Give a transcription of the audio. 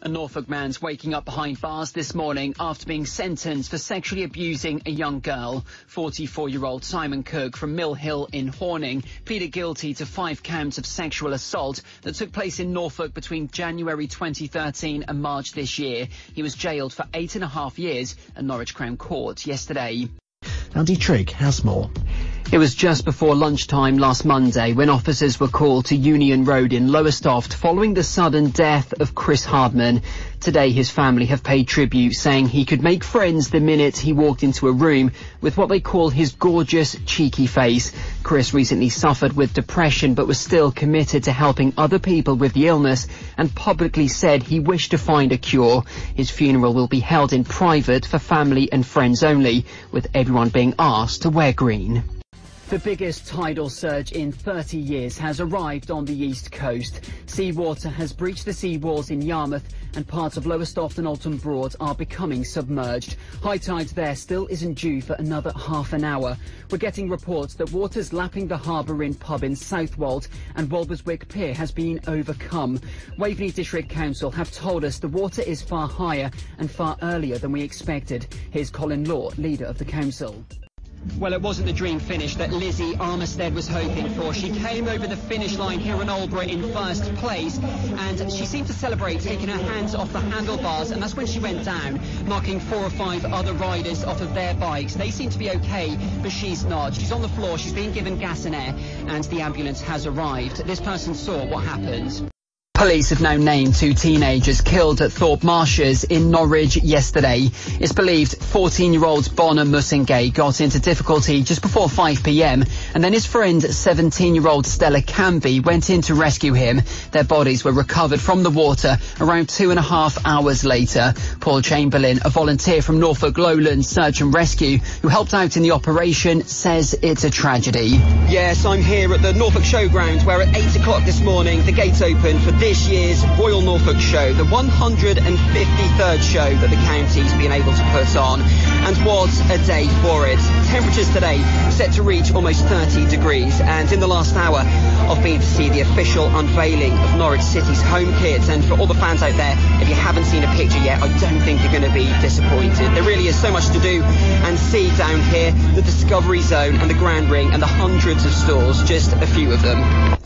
A Norfolk man's waking up behind bars this morning after being sentenced for sexually abusing a young girl. 44-year-old Simon Cook from Mill Hill in Horning pleaded guilty to 5 counts of sexual assault that took place in Norfolk between January 2013 and March this year. He was jailed for 8.5 years at Norwich Crown Court yesterday. Andy Trigg has more. It was just before lunchtime last Monday when officers were called to Union Road in Lowestoft following the sudden death of Chris Hardman. Today his family have paid tribute, saying he could make friends the minute he walked into a room with what they call his gorgeous, cheeky face. Chris recently suffered with depression but was still committed to helping other people with the illness and publicly said he wished to find a cure. His funeral will be held in private for family and friends only, with everyone being asked to wear green. The biggest tidal surge in 30 years has arrived on the east coast. Seawater has breached the seawalls in Yarmouth and parts of Lowestoft and Alton Broad are becoming submerged. High tide there still isn't due for another half an hour. We're getting reports that water's lapping the Harbour Inn pub in Southwold and Walberswick Pier has been overcome. Waveney District Council have told us the water is far higher and far earlier than we expected. Here's Colin Law, leader of the council. Well, it wasn't the dream finish that Lizzie Armistead was hoping for. She came over the finish line here in Aldeburgh in first place, and she seemed to celebrate taking her hands off the handlebars, and that's when she went down, knocking 4 or 5 other riders off of their bikes. They seem to be okay, but she's not. She's on the floor, she's being given gas and air, and the ambulance has arrived. This person saw what happened. Police have now named 2 teenagers killed at Thorpe Marshes in Norwich yesterday. It's believed 14-year-old Bonner Musingay got into difficulty just before 5 p.m. and then his friend 17-year-old Stella Canby went in to rescue him. Their bodies were recovered from the water around 2.5 hours later. Paul Chamberlain, a volunteer from Norfolk Lowland Search and Rescue who helped out in the operation, says it's a tragedy. Yes, I'm here at the Norfolk Showgrounds where at 8 o'clock this morning the gates opened for this year's Royal Norfolk Show, the 153rd show that the county's been able to put on. And what a day for it. Temperatures today set to reach almost 30 degrees, and in the last hour I've been to see the official unveiling of Norwich City's home kit. And for all the fans out there, if you haven't seen a picture yet, I don't think you're going to be disappointed. There really is so much to do and see down here. The Discovery Zone and the Grand Ring and the hundreds of stalls, just a few of them.